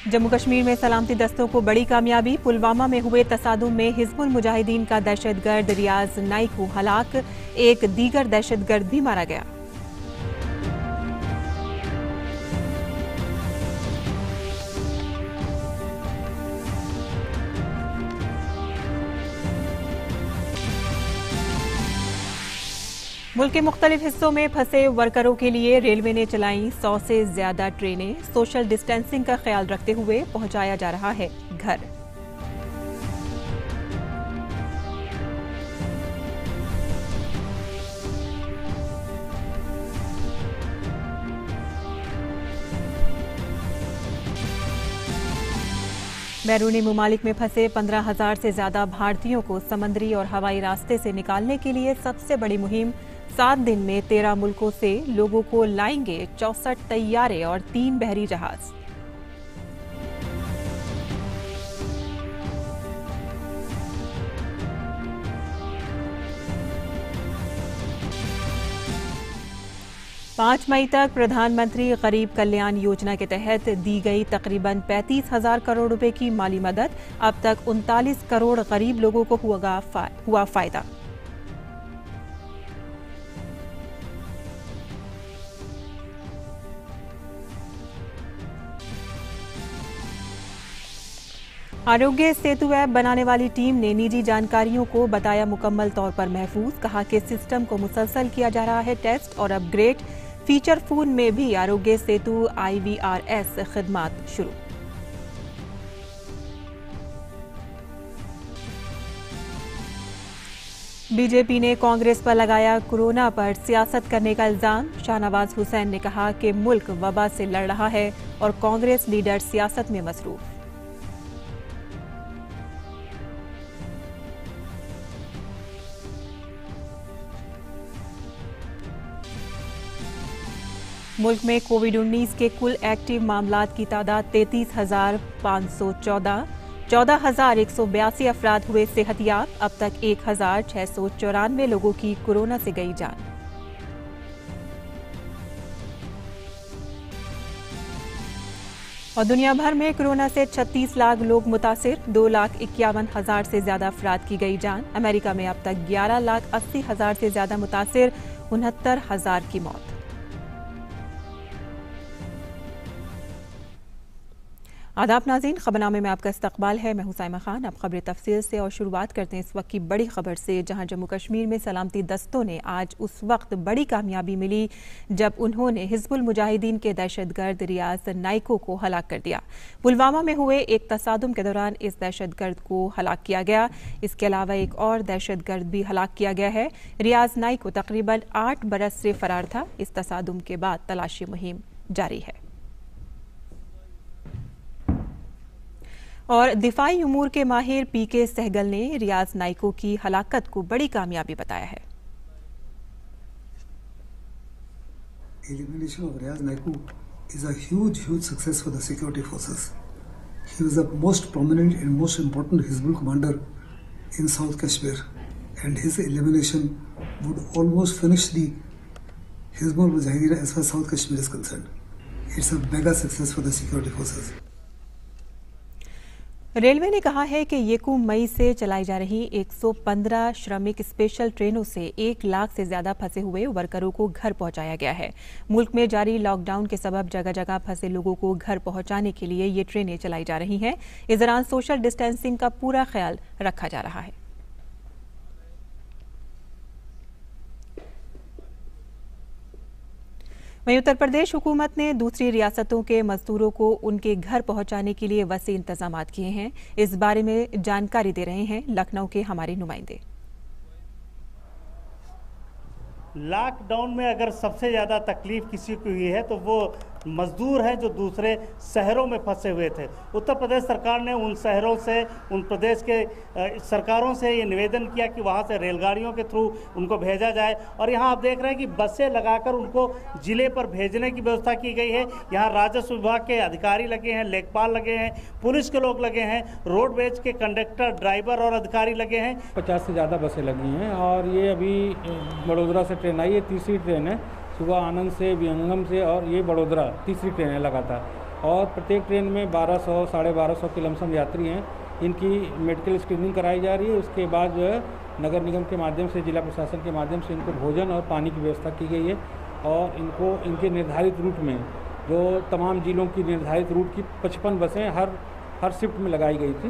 जम्मू कश्मीर में सलामती दस्तों को बड़ी कामयाबी। पुलवामा में हुए तसादुम में हिजबुल मुजाहिदीन का दहशतगर्द रियाज नाइकू हलाक, एक दीगर दहशतगर्द भी मारा गया। मुल्क के मुख्तलिफ हिस्सों में फंसे वर्करों के लिए रेलवे ने चलाई 100 से ज्यादा ट्रेनें। सोशल डिस्टेंसिंग का ख्याल रखते हुए पहुंचाया जा रहा है घर। बैरूनी मुमालिक में फंसे 15,000 से ज्यादा भारतीयों को समंदरी और हवाई रास्ते से निकालने के लिए सबसे बड़ी मुहिम। 7 दिन में 13 मुल्कों से लोगों को लाएंगे 64 तैयारे और 3 बहरी जहाज। पाँच मई तक प्रधानमंत्री गरीब कल्याण योजना के तहत दी गई तकरीबन 35,000 करोड़ रुपए की माली मदद। अब तक 39 करोड़ गरीब लोगों को हुआ फायदा। आरोग्य सेतु ऐप बनाने वाली टीम ने निजी जानकारियों को बताया मुकम्मल तौर पर महफूज। कहा कि सिस्टम को मुसलसल किया जा रहा है टेस्ट और अपग्रेड। फीचर फोन में भी आरोग्य सेतु IVRS खिदमात शुरू। बीजेपी ने कांग्रेस पर लगाया कोरोना पर सियासत करने का इल्जाम। शाहनवाज हुसैन ने कहा कि मुल्क वबा से लड़ रहा है और कांग्रेस लीडर सियासत में मसरूफ। मुल्क में कोविड-19 के कुल एक्टिव मामलात की तादाद 33,514। 14,182 अफराद हुए सेहतियाब। अब तक 1,694 लोगों की कोरोना से गई जान। और दुनिया भर में कोरोना से 36 लाख लोग मुतासिर। 2,51,000 से ज्यादा अफराद की गई जान। अमेरिका में अब तक 11,80,000 से ज्यादा मुतासिर, 69,000 की मौत। आदाब नाज़रीन, खबरनामे में आपका इस्तकबाल है। मैं हुसैमा खान। अब खबरें तफसील से और शुरुआत करते हैं इस वक्त की बड़ी खबर से, जहां जम्मू कश्मीर में सलामती दस्तों ने आज उस वक्त बड़ी कामयाबी मिली जब उन्होंने हिजबुल मुजाहिदीन के दहशतगर्द रियाज नाइको को हलाक कर दिया। पुलवामा में हुए एक तसादुम के दौरान इस दहशतगर्द को हलाक किया गया। इसके अलावा एक और दहशतगर्द भी हलाक किया गया है। रियाज नाइको तकरीबन 8 बरस से फरार था। इस तसादुम के बाद तलाशी मुहिम जारी है। और दिफाई उमूर के माहिर PK सहगल ने रियाज नाइको की हलाकत को बड़ी कामयाबी बताया है। Elimination of Riaz Naiku is a huge success for the security forces. He was the most prominent and most important Hizbul commander in South Kashmir, and his elimination would almost finish the Hizbul Mujahideen as far as South Kashmir is concerned. It's a mega success for the security forces. Railway ने कहा है कि यकूम मई से चलाई जा रही 115 श्रमिक special ट्रेनों से 1 लाख से ज्यादा फंसे हुए वर्करों को घर पहुंचाया गया है। मुल्क में जारी लॉकडाउन के सबब जगह जगह फंसे लोगों को घर पहुंचाने के लिए ये ट्रेनें चलाई जा रही हैं। इस दौरान सोशल डिस्टेंसिंग का पूरा ख्याल रखा जा रहा है। वहीं उत्तर प्रदेश हुकूमत ने दूसरी रियासतों के मजदूरों को उनके घर पहुंचाने के लिए वसी इंतजाम किए हैं। इस बारे में जानकारी दे रहे हैं लखनऊ के हमारे नुमाइंदे। लॉकडाउन में अगर सबसे ज़्यादा तकलीफ किसी को हुई है तो वो मजदूर हैं जो दूसरे शहरों में फंसे हुए थे। उत्तर प्रदेश सरकार ने उन शहरों से, उन प्रदेश के सरकारों से ये निवेदन किया कि वहाँ से रेलगाड़ियों के थ्रू उनको भेजा जाए। और यहाँ आप देख रहे हैं कि बसें लगाकर उनको ज़िले पर भेजने की व्यवस्था की गई है। यहाँ राजस्व विभाग के अधिकारी लगे हैं, लेखपाल लगे हैं, पुलिस के लोग लगे हैं, रोडवेज के कंडक्टर, ड्राइवर और अधिकारी लगे हैं। 50 से ज़्यादा बसें लगी हैं और ये अभी बड़ोदरा से ट्रेन आई है, तीसरी ट्रेन है। सुबह आनंद से, विहंगम से और ये बड़ोदरा तीसरी ट्रेन है लगातार। और प्रत्येक ट्रेन में 1200 साढ़े 1200 के लमसम यात्री हैं। इनकी मेडिकल स्क्रीनिंग कराई जा रही है। उसके बाद जो है नगर निगम के माध्यम से, जिला प्रशासन के माध्यम से इनको भोजन और पानी की व्यवस्था की गई है और इनको इनके निर्धारित रूट में, जो तमाम जिलों की निर्धारित रूट की 55 बसें हर शिफ्ट में लगाई गई थी,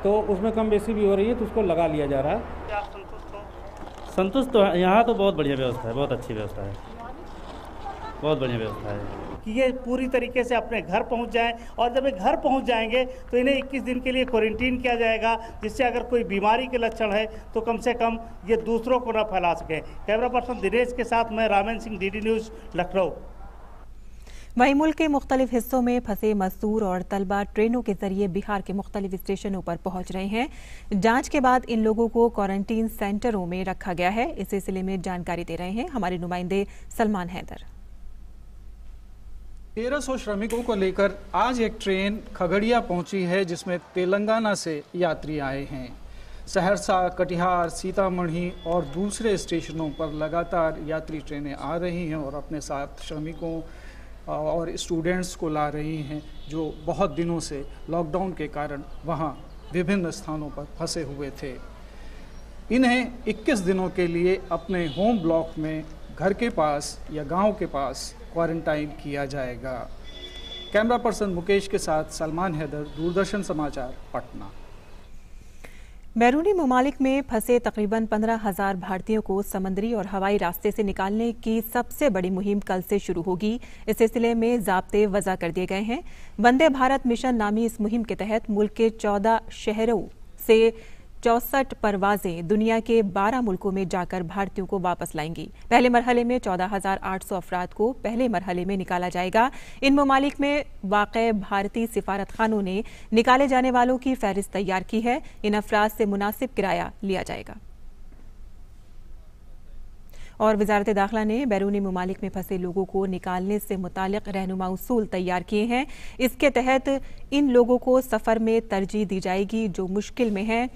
तो उसमें कम बेसी भी हो रही है, तो उसको लगा लिया जा रहा है। क्या आप संतुष्ट हो? संतुष्ट तो यहाँ तो बहुत बढ़िया व्यवस्था है, बहुत अच्छी व्यवस्था है, बहुत बढ़िया व्यवस्था है कि ये पूरी तरीके से अपने घर पहुंच जाएं, और जब ये घर पहुंच जाएंगे तो इन्हें 21 दिन के लिए क्वारंटीन किया जाएगा, जिससे अगर कोई बीमारी के लक्षण है तो कम से कम ये दूसरों को न फैला सके। कैमरा पर्सन दिनेश के साथ मैं ramen Singh, DD news, Lucknow. वहीं मुल्क के मुख्तलिफ हिस्सों में फंसे मजदूर और तलबा ट्रेनों के जरिए बिहार के मुख्तलिफ स्टेशनों पर पहुंच रहे हैं। जांच के बाद इन लोगों को क्वारंटीन सेंटरों में रखा गया है। इस सिलसिले में जानकारी दे रहे हैं हमारे नुमाइंदे सलमान हैदर। 1300 श्रमिकों को लेकर आज एक ट्रेन खगड़िया पहुंची है, जिसमें तेलंगाना से यात्री आए हैं। सहरसा, कटिहार, सीतामढ़ी और दूसरे स्टेशनों पर लगातार यात्री ट्रेनें आ रही हैं और अपने साथ श्रमिकों और स्टूडेंट्स को ला रही हैं, जो बहुत दिनों से लॉकडाउन के कारण वहां विभिन्न स्थानों पर फंसे हुए थे। इन्हें 21 दिनों के लिए अपने होम ब्लॉक में घर के पास या गांव के पास क्वारंटाइन किया जाएगा। कैमरा पर्सन मुकेश के साथ सलमान हैदर, दूरदर्शन समाचार, पटना। बैरूनी ममालिक में फंसे तकरीबन 15,000 भारतीयों को समुद्री और हवाई रास्ते से निकालने की सबसे बड़ी मुहिम कल से शुरू होगी। इस सिलसिले में ज़ाब्ते वज़ा कर दिए गए हैं। वंदे भारत मिशन नामी इस मुहिम के तहत मुल्क के 14 शहरों से 64 परवाजें दुनिया के 12 मुल्कों में जाकर भारतीयों को वापस लाएंगी। पहले मरहले में 14,800 अफराद को पहले मरहले में निकाला जाएगा। इन ममालिक में वाक़े भारतीय सिफारत खानों ने निकाले जाने वालों की फहरिस्त तैयार की है। इन अफराद से मुनासिब किराया लिया जाएगा। और वजारत दाखिला ने बैरूनी ममालिक में फंसे लोगों को निकालने से मुतालिक रहनुमा उसूल तैयार किए हैं। इसके तहत इन लोगों को सफ़र में तरजीह दी जाएगी जो मुश्किल में हैं।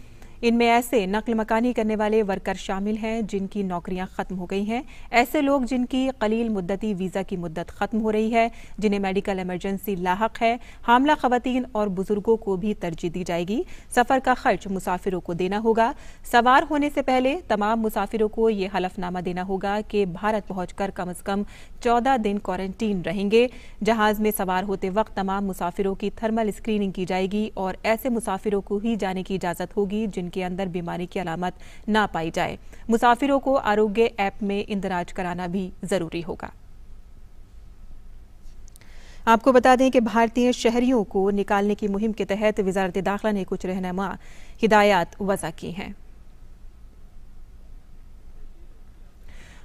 इनमें ऐसे नकल मकानी करने वाले वर्कर शामिल हैं जिनकी नौकरियां खत्म हो गई हैं, ऐसे लोग जिनकी कलील मुद्दती वीज़ा की मुद्दत खत्म हो रही है, जिन्हें मेडिकल इमरजेंसी लाहक है, हामला खवातीन और बुजुर्गों को भी तरजीह दी जाएगी। सफ़र का खर्च मुसाफिरों को देना होगा। सवार होने से पहले तमाम मुसाफिरों को ये हलफनामा देना होगा कि भारत पहुंचकर कम से कम 14 दिन क्वारंटीन रहेंगे। जहाज में सवार होते वक्त तमाम मुसाफिरों की थर्मल स्क्रीनिंग की जाएगी और ऐसे मुसाफिरों को ही जाने की इजाज़त होगी जिनके अंदर बीमारी की अलामत ना पाई जाए। मुसाफिरों को आरोग्य ऐप में इंदराज कराना भी जरूरी होगा। आपको बता दें कि भारतीय शहरियों को निकालने की मुहिम के तहत वजारत दाखिला ने कुछ रहनुमा हिदायत वज़ा की हैं।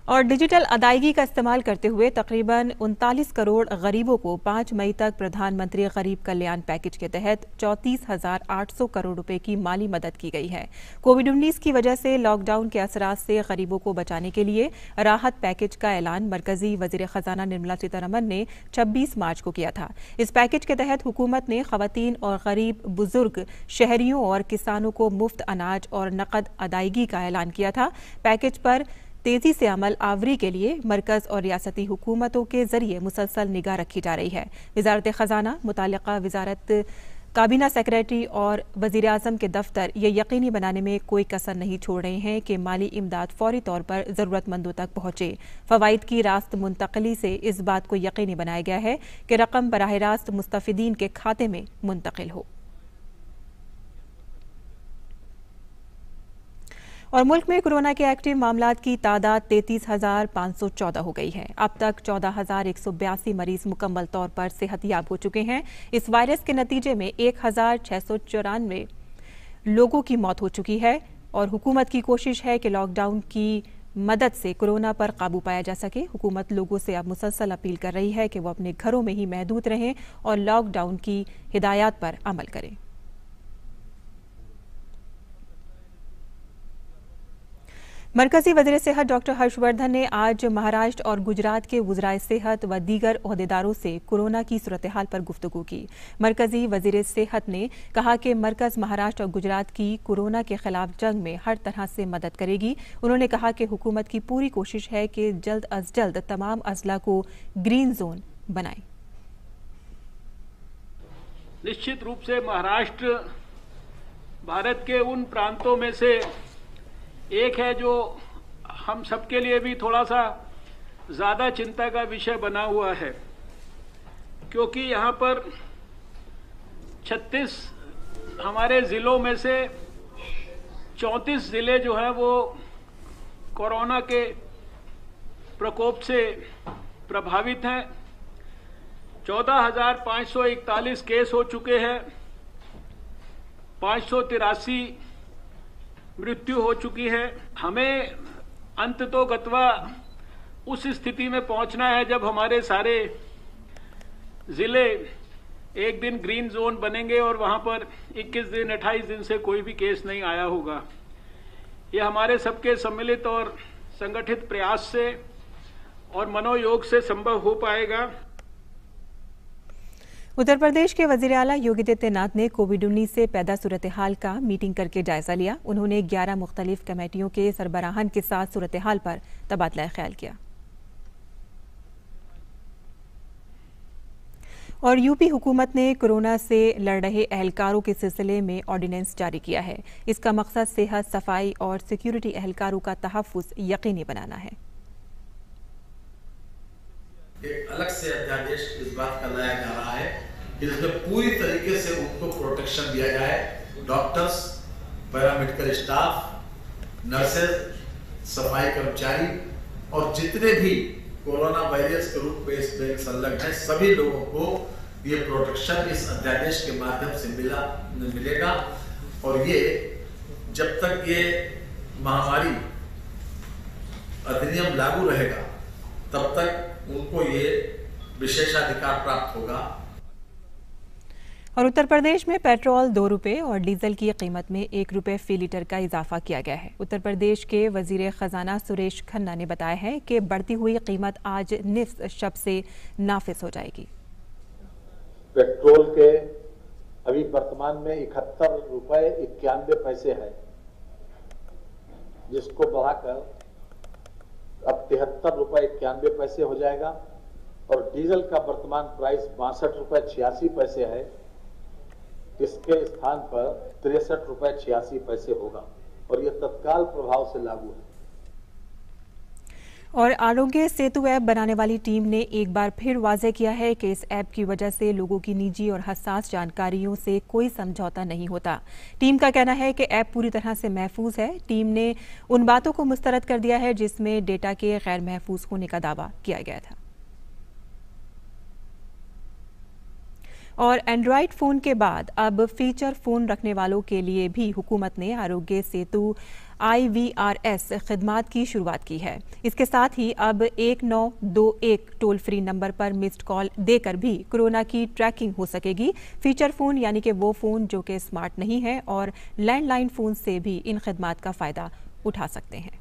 और डिजिटल अदायगी का इस्तेमाल करते हुए तकरीबन 39 करोड़ गरीबों को 5 मई तक प्रधानमंत्री गरीब कल्याण पैकेज के तहत 34,800 करोड़ रुपए की माली मदद की गई है। कोविड-19 की वजह से लॉकडाउन के असरात से गरीबों को बचाने के लिए राहत पैकेज का ऐलान मरकजी वजीर खजाना निर्मला सीतारमण ने 26 मार्च को किया था। इस पैकेज के तहत हुकूमत ने खवातीन और गरीब बुजुर्ग शहरियों और किसानों को मुफ्त अनाज और नकद अदायगी का ऐलान किया था। पैकेज पर तेजी से अमल आवरी के लिए मरकज और रियासती हुकूमतों के जरिए मुसलसल निगाह रखी जा रही है। वजारत खजाना, मुतालिका वजारत, काबीना सेक्रेटरी और वजीर आजम के दफ्तर ये यकीनी बनाने में कोई कसर नहीं छोड़ रहे हैं कि माली इमदाद फौरी तौर पर जरूरतमंदों तक पहुंचे। फवाइद की रास्त मुंतकली से इस बात को यकीनी बनाया गया है कि रकम बराह रास्त मुस्तफिदीन के खाते में मुंतकिल हो। और मुल्क में कोरोना के एक्टिव मामलात की तादाद 33,514 हो गई है। अब तक 14,182 मरीज मुकम्मल तौर पर सेहतयाब हो चुके हैं। इस वायरस के नतीजे में 1,694 लोगों की मौत हो चुकी है और हुकूमत की कोशिश है कि लॉकडाउन की मदद से कोरोना पर काबू पाया जा सके। हुकूमत लोगों से अब मुसलसल अपील कर रही है कि वो अपने घरों में ही महदूद रहें और लॉकडाउन की हिदायत पर अमल करें। मरकजी वज़ीर सेहत डॉक्टर हर्षवर्धन ने आज महाराष्ट्र और गुजरात के वज़राए सेहत व दीगर ओहदेदारों से कोरोना की सूरत हाल पर गुफ्तगू की। मरकजी वज़ीर सेहत ने कहा कि मरकज महाराष्ट्र और गुजरात की कोरोना के खिलाफ जंग में हर तरह से मदद करेगी। उन्होंने कहा कि हुकूमत की पूरी कोशिश है कि जल्द अज जल्द तमाम अजला को ग्रीन जोन बनाए। निश्चित रूप से महाराष्ट्र भारत के उन प्रांतों में से एक है जो हम सबके लिए भी थोड़ा सा ज़्यादा चिंता का विषय बना हुआ है, क्योंकि यहाँ पर 36 हमारे ज़िलों में से 34 ज़िले जो हैं वो कोरोना के प्रकोप से प्रभावित हैं। 14,541 केस हो चुके हैं, 583 मृत्यु हो चुकी है। हमें अंततोगत्वा उस स्थिति में पहुंचना है जब हमारे सारे जिले एक दिन ग्रीन जोन बनेंगे और वहां पर 21 दिन 28 दिन से कोई भी केस नहीं आया होगा। ये हमारे सबके सम्मिलित और संगठित प्रयास से और मनोयोग से संभव हो पाएगा। उत्तर प्रदेश के वजीर आला योगी आदित्यनाथ ने कोविड-19 से पैदा सूरत हाल का मीटिंग करके जायजा लिया। उन्होंने 11 मुख्तलिफ कमेटियों के सरबराहान के साथ सूरत हाल पर तबादला ख्याल किया। और यूपी हुकूमत ने कोरोना से लड़ रहे एहलकारों के सिलसिले में ऑर्डिनेंस जारी किया है। इसका मकसद सेहत, सफाई और सिक्योरिटी एहलकारों का तहफ्फुज़ यकीनी बनाना है। एक अलग से अध्यादेश इस बात का लाया जा रहा है कि इसमें पूरी तरीके से उनको प्रोटेक्शन दिया जाए। डॉक्टर्स, पैरामेडिकल स्टाफ, नर्सेज, सफाई कर्मचारी और जितने भी कोरोना वायरस के रूप में इसमें संलग्न है, सभी लोगों को ये प्रोटेक्शन इस अध्यादेश के माध्यम से मिलेगा। और ये जब तक ये महामारी अधिनियम लागू रहेगा तब तक उनको ये विशेषाधिकार प्राप्त होगा। और उत्तर प्रदेश में पेट्रोल 2 रुपये और डीजल की कीमत में 1 रुपये फी लीटर का इजाफा किया गया है। उत्तर प्रदेश के वजीर खजाना सुरेश खन्ना ने बताया है कि बढ़ती हुई कीमत आज निफ्स शब से नाफिज हो जाएगी। पेट्रोल के अभी वर्तमान में 71 रुपये 91 पैसे है, जिसको बढ़ाकर अब 73 रुपये 91 पैसे हो जाएगा। और डीजल का वर्तमान प्राइस 62 रुपये 86 पैसे है, इसके स्थान पर 63 रुपये 86 पैसे होगा और यह तत्काल प्रभाव से लागू है। और आरोग्य सेतु ऐप बनाने वाली टीम ने एक बार फिर वाज़ेह किया है कि इस ऐप की वजह से लोगों की निजी और हसास जानकारियों से कोई समझौता नहीं होता। टीम का कहना है कि ऐप पूरी तरह से महफूज है। टीम ने उन बातों को मुस्तरद कर दिया है जिसमें डेटा के गैर महफूज होने का दावा किया गया था। और एंड्रॉयड फ़ोन के बाद अब फीचर फ़ोन रखने वालों के लिए भी हुकूमत ने आरोग्य सेतु IVRS खिदमात की शुरुआत की है। इसके साथ ही अब 1921 टोल फ्री नंबर पर मिस्ड कॉल देकर भी कोरोना की ट्रैकिंग हो सकेगी। फीचर फ़ोन यानी कि वो फ़ोन जो कि स्मार्ट नहीं है और लैंडलाइन फ़ोन से भी इन खिदमात का फ़ायदा उठा सकते हैं।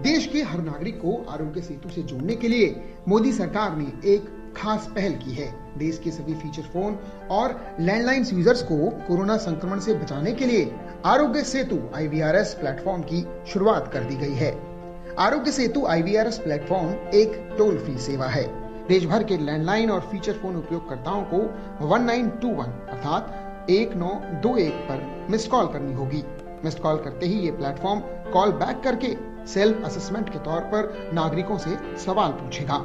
देश के हर नागरिक को आरोग्य सेतु से जोड़ने के लिए मोदी सरकार ने एक खास पहल की है। देश के सभी फीचर फोन और लैंडलाइन यूजर्स को कोरोना संक्रमण से बचाने के लिए आरोग्य सेतु IVRS प्लेटफॉर्म की शुरुआत कर दी गई है। आरोग्य सेतु IVRS प्लेटफॉर्म एक टोल फ्री सेवा है। देश भर के लैंडलाइन और फीचर फोन उपयोगकर्ताओं को 1921 अर्थात 1921 पर मिस्ड कॉल करनी होगी। मिस्ड कॉल करते ही ये प्लेटफॉर्म कॉल बैक करके सेल्फ असेसमेंट के तौर पर नागरिकों से सवाल पूछेगा।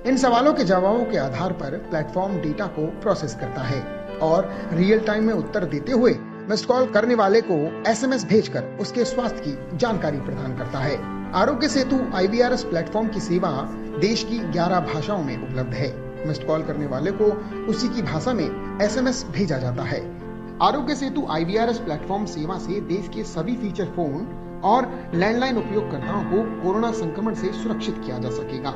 इन सवालों के जवाबों के आधार पर प्लेटफॉर्म डेटा को प्रोसेस करता है और रियल टाइम में उत्तर देते हुए मिस्ड कॉल करने वाले को SMS भेजकर उसके स्वास्थ्य की जानकारी प्रदान करता है। आरोग्य सेतु IVRS प्लेटफॉर्म की सेवा देश की 11 भाषाओं में उपलब्ध है। मिस्ड कॉल करने वाले को उसी की भाषा में SMS भेजा जाता है। आरोग्य सेतु IVRS प्लेटफॉर्म सेवा से देश के सभी फीचर फोन और लैंडलाइन उपयोगकर्ताओं को कोरोना संक्रमण से सुरक्षित किया जा सकेगा।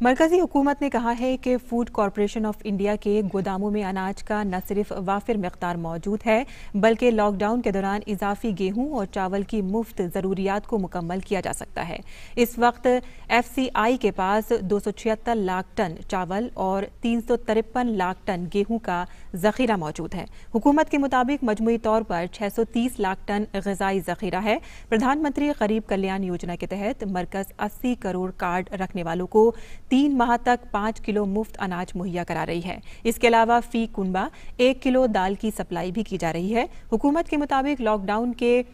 मरकजी हुकूमत ने कहा है कि फूड कॉरपोरेशन ऑफ इंडिया के गोदामों में अनाज का न सिर्फ वाफिर मिकदार मौजूद है बल्कि लॉकडाउन के दौरान इजाफी गेहूं और चावल की मुफ्त ज़रूरियात को मुकम्मल किया जा सकता है। इस वक्त FCI के पास 276 लाख टन चावल और 353 लाख टन गेहूं का जखीरा मौजूद है। हुकूमत के मुताबिक मजमूई तौर पर 630 लाख टन ग़िज़ाई जखीरा है। प्रधानमंत्री गरीब कल्याण योजना के तहत मरकज 80 करोड़ कार्ड रखने वालों को 3 माह तक 5 किलो मुफ्त अनाज मुहैया करा रही है। इसके अलावा फी कुनबा 1 किलो दाल की सप्लाई भी की जा रही है। हुकूमत के मुताबिक लॉकडाउन के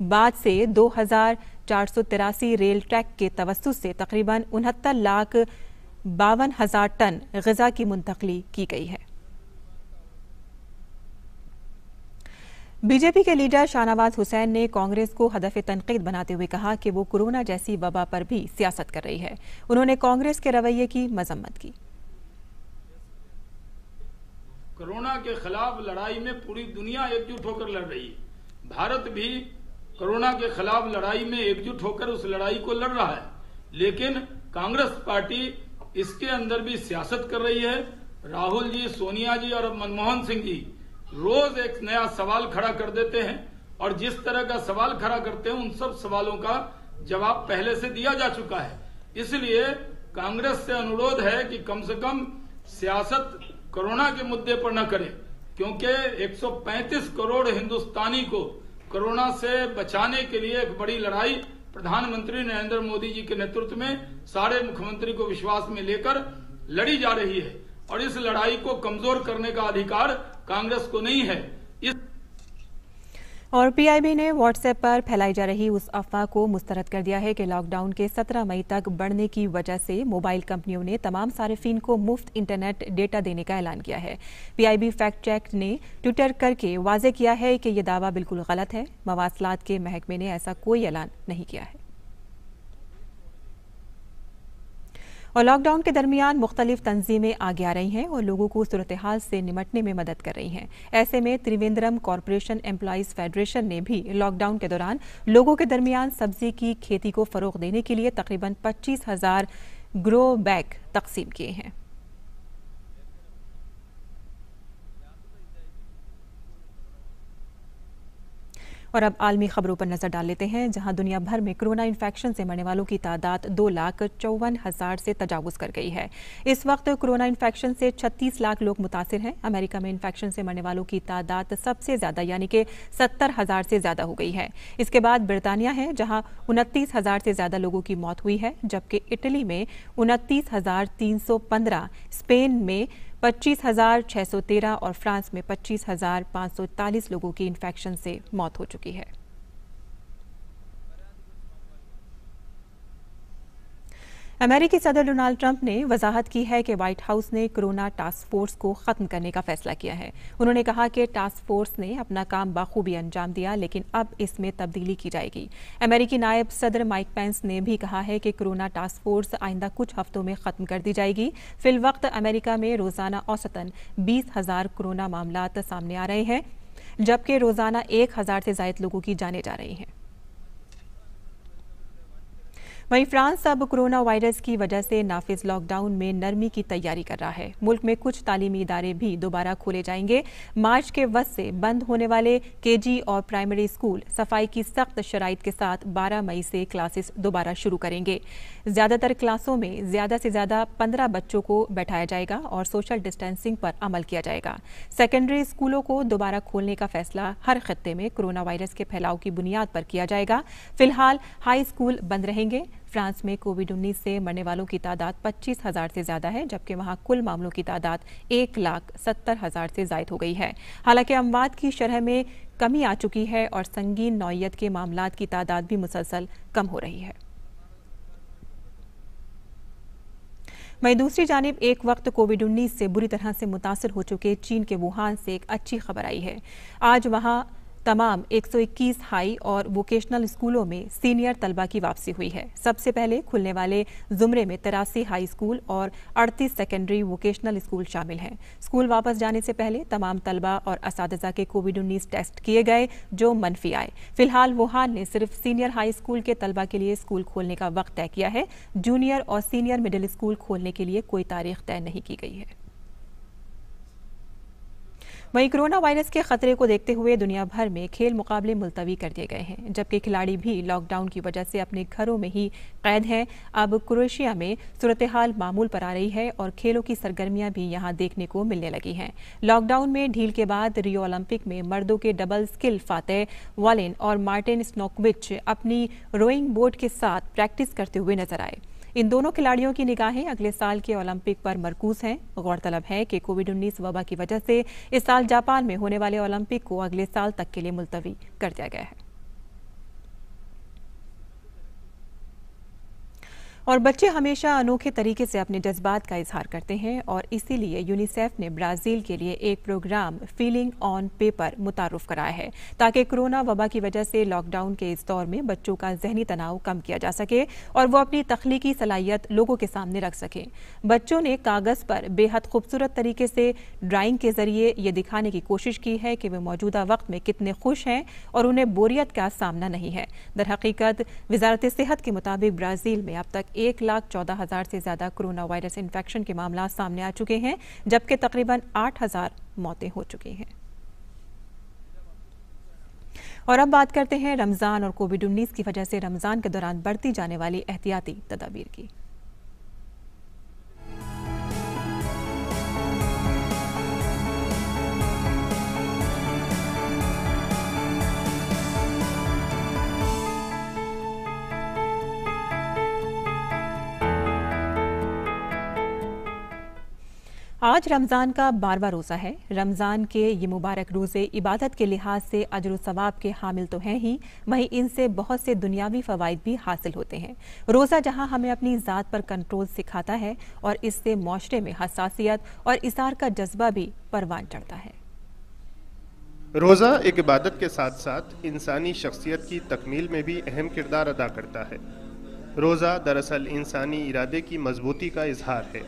बाद से 2483 रेल ट्रैक के तवस्सुस से तकरीबन 69,52,000 टन ग़िज़ा की मुंतकली की गई है। बीजेपी के लीडर शाहनवाज हुसैन ने कांग्रेस को हदफ तनकीद बनाते हुए कहा कि वो कोरोना जैसी वबा पर भी सियासत कर रही है। उन्होंने कांग्रेस के रवैये की मजम्मत की। कोरोना के खिलाफ लड़ाई में पूरी दुनिया एकजुट होकर लड़ रही है। भारत भी कोरोना के खिलाफ लड़ाई में एकजुट होकर उस लड़ाई को लड़ रहा है, लेकिन कांग्रेस पार्टी इसके अंदर भी सियासत कर रही है। राहुल जी, सोनिया जी और मनमोहन सिंह जी रोज एक नया सवाल खड़ा कर देते हैं और जिस तरह का सवाल खड़ा करते हैं उन सब सवालों का जवाब पहले से दिया जा चुका है। इसलिए कांग्रेस से अनुरोध है कि कम से कम सियासत कोरोना के मुद्दे पर न करें, क्योंकि 135 करोड़ हिंदुस्तानी को कोरोना से बचाने के लिए एक बड़ी लड़ाई प्रधानमंत्री नरेंद्र मोदी जी के नेतृत्व में सारे मुख्यमंत्री को विश्वास में लेकर लड़ी जा रही है और इस लड़ाई को कमजोर करने का अधिकार कांग्रेस को नहीं है। और PIB ने व्हाट्सएप पर फैलाई जा रही उस अफवाह को मुस्तरद कर दिया है कि लॉकडाउन के 17 मई तक बढ़ने की वजह से मोबाइल कंपनियों ने तमाम सारिफीन को मुफ्त इंटरनेट डेटा देने का ऐलान किया है। PIB फैक्ट चेक ने ट्विटर करके वाजे किया है कि यह दावा बिल्कुल गलत है। मवासलात के महकमे ने ऐसा कोई ऐलान नहीं किया है। और लॉकडाउन के दरमियान मुख्तलिफ तंजीमें आगे आ रही हैं और लोगों को सूरत हाल से निमटने में मदद कर रही हैं। ऐसे में त्रिवेंद्रम कॉरपोरेशन एम्प्लॉइज फेडरेशन ने भी लॉकडाउन के दौरान लोगों के दरमियान सब्जी की खेती को फरोग देने के लिए तकरीबन 25,000 ग्रो बैग तकसीम किए हैं। और अब आलमी खबरों पर नजर डाल लेते हैं, जहां दुनिया भर में कोरोना इन्फेक्शन से मरने वालों की तादाद 2,54,000 से तजावुज कर गई है। इस वक्त कोरोना इन्फेक्शन से 36 लाख लोग मुतासिर हैं। अमेरिका में इन्फेक्शन से मरने वालों की तादाद सबसे ज्यादा यानी कि 70,000 से ज्यादा हो गई है। इसके बाद ब्रितानिया है, जहां 29,000 से ज्यादा लोगों की मौत हुई है, जबकि इटली में 29,315, स्पेन में 25,613 और फ्रांस में 25,540 लोगों की इन्फेक्शन से मौत हो चुकी है। अमेरिकी सदर डोनाल्ड ट्रंप ने वजाहत की है कि व्हाइट हाउस ने कोरोना टास्क फोर्स को खत्म करने का फैसला किया है। उन्होंने कहा कि टास्क फोर्स ने अपना काम बखूबी अंजाम दिया, लेकिन अब इसमें तब्दीली की जाएगी। अमेरिकी नायब सदर माइक पेंस ने भी कहा है कि कोरोना टास्क फोर्स आइंदा कुछ हफ्तों में खत्म कर दी जाएगी। फिलवक्त अमेरिका में रोजाना औसतन 20,000 कोरोना मामलात सामने आ रहे हैं, जबकि रोजाना 1,000 से ज्यादा लोगों की जानें जा रही हैं। वहीं फ्रांस अब कोरोना वायरस की वजह से नाफिज लॉकडाउन में नरमी की तैयारी कर रहा है। मुल्क में कुछ तालीमी इदारे भी दोबारा खोले जाएंगे। मार्च के वक्त से बंद होने वाले KG और प्राइमरी स्कूल सफाई की सख्त शराइत के साथ 12 मई से क्लासेस दोबारा शुरू करेंगे। ज्यादातर क्लासों में ज्यादा से ज्यादा 15 बच्चों को बैठाया जाएगा और सोशल डिस्टेंसिंग पर अमल किया जाएगा। सेकेंडरी स्कूलों को दोबारा खोलने का फैसला हर खत्ते में कोरोना वायरस के फैलाव की बुनियाद पर किया जाएगा। फिलहाल हाई स्कूल बंद रहेंगे। फ्रांस में कोविड-19 से मरने वालों की तादाद 25,000 से ज्यादा है, जबकि वहां कुल मामलों की तादाद 1,70,000 से ज्यादा हो गई है। हालांकि अमवात की शरह में कमी आ चुकी है और संगीन नौइयत के मामलात की तादाद भी मुसलसल कम हो रही है। वहीं दूसरी जानिब एक वक्त कोविड-19 से बुरी तरह से मुतासर हो चुके चीन के वुहान से एक अच्छी खबर आई है। आज वहां तमाम 121 हाई और वोकेशनल स्कूलों में सीनियर तलबा की वापसी हुई है। सबसे पहले खुलने वाले जुमरे में 83 हाई स्कूल और 38 सेकेंडरी वोकेशनल स्कूल शामिल हैं। स्कूल वापस जाने से पहले तमाम तलबा और असातिज़ा के कोविड-19 टेस्ट किए गए जो मनफी आए। फिलहाल वुहान ने सिर्फ सीनियर हाई स्कूल के तलबा के लिए स्कूल खोलने का वक्त तय किया है। जूनियर और सीनियर मिडिल स्कूल खोलने के लिए कोई तारीख तय नहीं की गई है। वहीं कोरोना वायरस के खतरे को देखते हुए दुनिया भर में खेल मुकाबले मुलतवी कर दिए गए हैं, जबकि खिलाड़ी भी लॉकडाउन की वजह से अपने घरों में ही कैद हैं। अब क्रोएशिया में सूरत हाल मामूल पर आ रही है और खेलों की सरगर्मियां भी यहां देखने को मिलने लगी हैं। लॉकडाउन में ढील के बाद रियो ओलंपिक में मर्दों के डबल स्किल फातेह वॉलिन और मार्टिन स्नोकविच अपनी रोइंग बोट के साथ प्रैक्टिस करते हुए नजर आए। इन दोनों खिलाड़ियों की निगाहें अगले साल के ओलंपिक पर मरकूज हैं। गौरतलब है कि कोविड-19 वबा की वजह से इस साल जापान में होने वाले ओलंपिक को अगले साल तक के लिए मुलतवी कर दिया गया है। और बच्चे हमेशा अनोखे तरीके से अपने जज्बात का इजहार करते हैं और इसीलिए यूनिसेफ ने ब्राजील के लिए एक प्रोग्राम फीलिंग ऑन पेपर मुतारुफ कराया है, ताकि कोरोना वबा की वजह से लॉकडाउन के इस दौर में बच्चों का जहनी तनाव कम किया जा सके और वो अपनी तख्लीकी सलाहियत लोगों के सामने रख सकें। बच्चों ने कागज पर बेहद खूबसूरत तरीके से ड्राइंग के जरिए ये दिखाने की कोशिश की है कि वे मौजूदा वक्त में कितने खुश हैं और उन्हें बोरियत का सामना नहीं है। दरहकीकत वजारत सेहत के मुताबिक ब्राजील में अब तक 1,14,000 से ज्यादा कोरोना वायरस इन्फेक्शन के मामला सामने आ चुके हैं, जबकि तकरीबन 8,000 मौतें हो चुकी हैं। और अब बात करते हैं रमजान और कोविड-19 की वजह से रमजान के दौरान बरती जाने वाली एहतियाती तदाबीर की। आज रमज़ान का 12वां रोज़ा है। रमज़ान के ये मुबारक रोज़े इबादत के लिहाज से अजर व सवाब के हामिल तो हैं ही, वहीं इनसे बहुत से दुनियावी फ़वाइद भी हासिल होते हैं। रोज़ा जहां हमें अपनी ज़ात पर कंट्रोल सिखाता है और इससे माशरे में हसासियत और इसार का जज्बा भी परवान चढ़ता है। रोज़ा एक इबादत के साथ साथ इंसानी शख्सियत की तकमील में भी अहम किरदार अदा करता है। रोज़ा दरअसल इंसानी इरादे की मजबूती का इजहार है।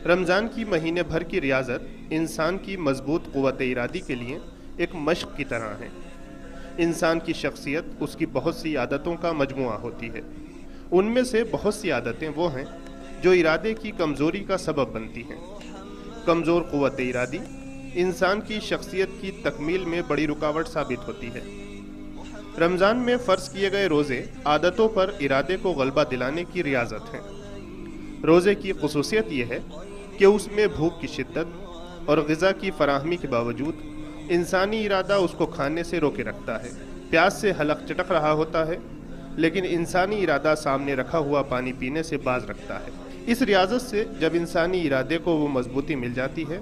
रमज़ान की महीने भर की रियाजत इंसान की मजबूत क़ुव्वत इरादी के लिए एक मश्क की तरह है। इंसान की शख्सियत उसकी बहुत सी आदतों का मजमुआ होती है। उनमें से बहुत सी आदतें वो हैं जो इरादे की कमज़ोरी का सबब बनती हैं। कमज़ोर क़ुव्वत इरादी इंसान की शख्सियत की तकमील में बड़ी रुकावट साबित होती है। रमज़ान में फ़र्ज़ किए गए रोज़े आदतों पर इरादे को गलबा दिलाने की रियाजत हैं। रोज़े की ख़ुसूसियत यह है कि उसमें भूख की शिद्दत और ग़िज़ा की फराहमी के बावजूद इंसानी इरादा उसको खाने से रोके रखता है। प्यास से हलक चटक रहा होता है, लेकिन इंसानी इरादा सामने रखा हुआ पानी पीने से बाज रखता है। इस रियाजत से जब इंसानी इरादे को वो मजबूती मिल जाती है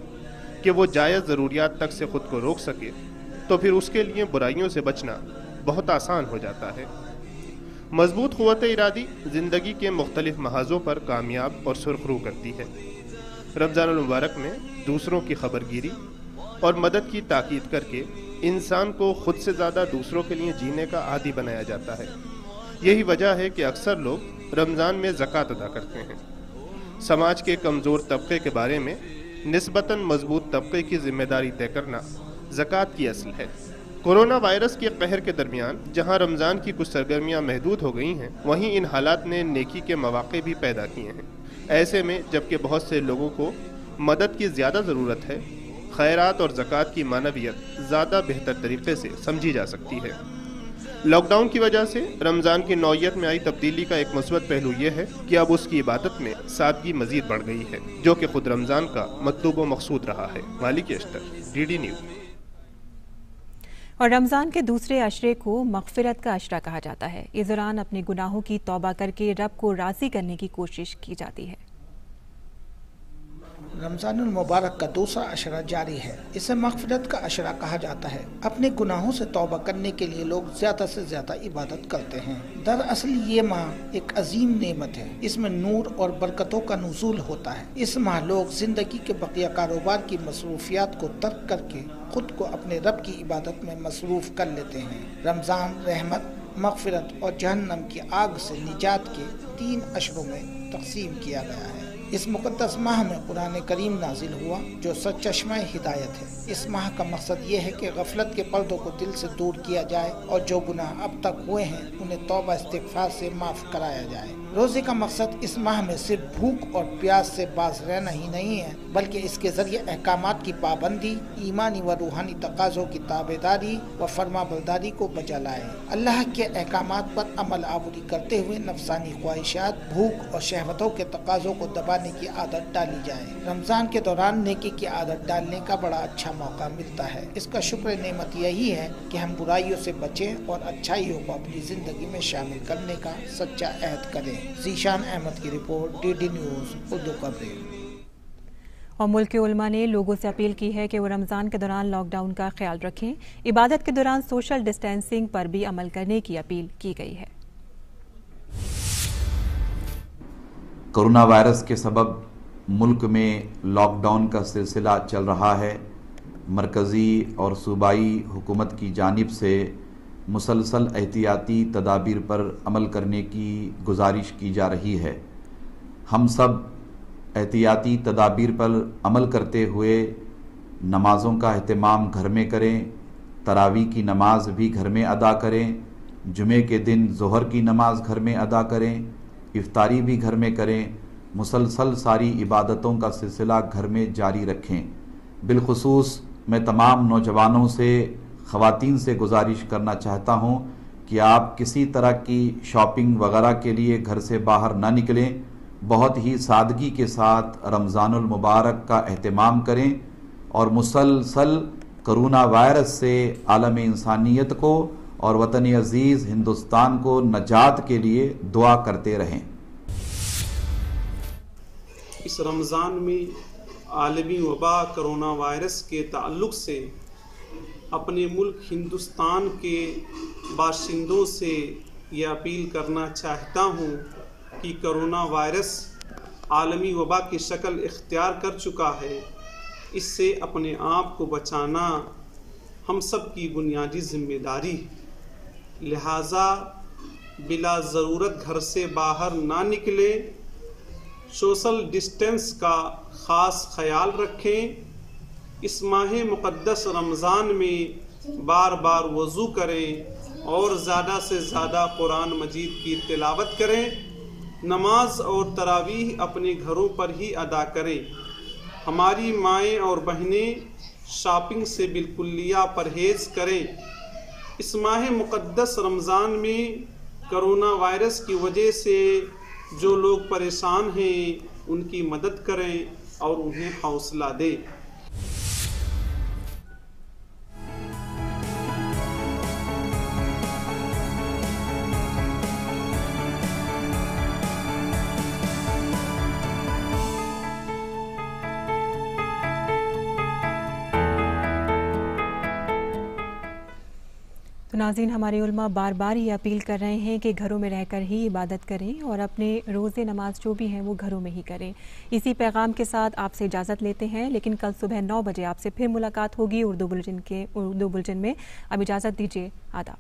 कि वो जायज़ ज़रूरियात तक से ख़ुद को रोक सके, तो फिर उसके लिए बुराइयों से बचना बहुत आसान हो जाता है। मजबूत क़ुव्वत इरादी ज़िंदगी के मुख्तलिफ महाज़ों पर कामयाब और सुरखरू करती है। रमज़ान मुबारक में दूसरों की खबरगिरी और मदद की ताकीद करके इंसान को खुद से ज़्यादा दूसरों के लिए जीने का आदी बनाया जाता है। यही वजह है कि अक्सर लोग रमज़ान में ज़कात अदा करते हैं। समाज के कमज़ोर तबके के बारे में निस्बतन मजबूत तबके की जिम्मेदारी तय करना ज़कात की असल है। कोरोना वायरस के कहर के दरमियान जहां रमज़ान की कुछ सरगर्मियां महदूद हो गई हैं, वहीं इन हालात ने नेकी के मौक़े भी पैदा किए हैं। ऐसे में जबकि बहुत से लोगों को मदद की ज़्यादा ज़रूरत है, खैरात और ज़कात की मानवियत ज़्यादा बेहतर तरीके से समझी जा सकती है। लॉकडाउन की वजह से रमज़ान की नौयत में आई तब्दीली का एक मुस्बत पहलू यह है कि अब उसकी इबादत में सादगी मज़ीद बढ़ गई है, जो कि खुद रमज़ान का मतलूब व मकसूद रहा है। मालिक अश्तर, DD न्यूज़। और रमज़ान के दूसरे अशरे को मग़फ़िरत का अशरा कहा जाता है। इस दौरान अपने गुनाहों की तौबा करके रब को राज़ी करने की कोशिश की जाती है। रमजानुल मुबारक का दूसरा अशरा जारी है। इसे मग़फ़िरत का अशरा कहा जाता है। अपने गुनाहों से तौबा करने के लिए लोग ज़्यादा से ज़्यादा इबादत करते हैं। दरअसल ये माह एक अजीम नेमत है। इसमें नूर और बरकतों का नुज़ूल होता है। इस माह लोग जिंदगी के बकिया कारोबार की मसरूफियात को तर्क करके खुद को अपने रब की इबादत में मसरूफ कर लेते हैं। रमज़ान रहमत, मग़फ़िरत और जहन्नम की आग से निजात के 3 अशरों में तक़सीम किया गया है। इस मुक़द्दस माह में कुरान करीम नाजिल हुआ जो सचश्मा हिदायत है। इस माह का मकसद ये है कि गफलत के पर्दों को दिल से दूर किया जाए और जो गुनाह अब तक हुए हैं उन्हें तौबा इस्तिग़फ़ार से माफ़ कराया जाए। रोज़े का मकसद इस माह में सिर्फ भूख और प्यास से बाज रहना ही नहीं है, बल्कि इसके ज़रिए अहकामात की पाबंदी, ईमानी व रूहानी तकाज़ों की ताबेदारी व फरमाबरदारी को बजा लाए। अल्लाह के अहकामात पर अमल आवरी करते हुए नफसानी ख्वाहिशात, भूख और शहवतों के तकाज़ों को दबाने की आदत डाली जाए। रमज़ान के दौरान नेकी की आदत डालने का बड़ा अच्छा मौका मिलता है। इसका शुक्र नेमत यही है कि हम बुराइयों से बचें और अच्छाइयों को अपनी ज़िंदगी में शामिल करने का सच्चा अहद करें। ज़ीशान अहमद की report, DD news Urdu coverage. और मुल्क के उलमा ने लोगों से अपील की है कि वो रमज़ान के दौरान लॉकडाउन का ख्याल रखें। इबादत के दौरान सोशल डिस्टेंसिंग पर भी अमल करने की अपील की गई है। कोरोना वायरस के सबब मुल्क में लॉकडाउन का सिलसिला चल रहा है। मरकज़ी और सूबाई हुकूमत की जानिब से मुसलसल एहतियाती तदाबीर पर अमल करने की गुजारिश की जा रही है। हम सब एहतियाती तदाबीर पर अमल करते हुए नमाज़ों का अहतमाम घर में करें, तरावी की नमाज भी घर में अदा करें, जुमे के दिन ज़ोहर की नमाज घर में अदा करें, इफ्तारी भी घर में करें, मुसलसल सारी इबादतों का सिलसिला घर में जारी रखें। बिलखुसूस मैं तमाम नौजवानों से, ख़वातीन से गुजारिश करना चाहता हूँ कि आप किसी तरह की शॉपिंग वगैरह के लिए घर से बाहर ना निकलें। बहुत ही सादगी के साथ रमज़ानुल मुबारक का एहतमाम करें और मुसलसल कोरोना वायरस से आलम इंसानियत को और वतन अजीज़ हिंदुस्तान को नजात के लिए दुआ करते रहें। इस रमज़ान में आलमी वबा कोरोना वायरस के ताल्लुक़ से अपने मुल्क हिंदुस्तान के बाशिंदों से ये अपील करना चाहता हूँ कि कोरोना वायरस आलमी वबा की शक्ल इख्तियार कर चुका है। इससे अपने आप को बचाना हम सब की बुनियादी जिम्मेदारी है। लिहाजा बिला ज़रूरत घर से बाहर ना निकले, सोशल डिस्टेंस का ख़ास ख्याल रखें। इस माह मुक़द्दस रमज़ान में बार बार वज़ू करें और ज़्यादा से ज़्यादा कुरान मजीद की तिलावत करें। नमाज और तरावीह अपने घरों पर ही अदा करें। हमारी माएँ और बहनें शॉपिंग से बिल्कुलिया परहेज़ करें। इस माह मुक़द्दस रमज़ान में कोरोना वायरस की वजह से जो लोग परेशान हैं उनकी मदद करें और उन्हें हौसला दें। तो नाज़रीन, हमारे उलमा बार बार ये अपील कर रहे हैं कि घरों में रहकर ही इबादत करें और अपने रोज़े नमाज जो भी हैं वो घरों में ही करें। इसी पैगाम के साथ आपसे इजाज़त लेते हैं, लेकिन कल सुबह 9 बजे आपसे फिर मुलाकात होगी उर्दू बुलेटिन में। अब इजाज़त दीजिए, आदाब।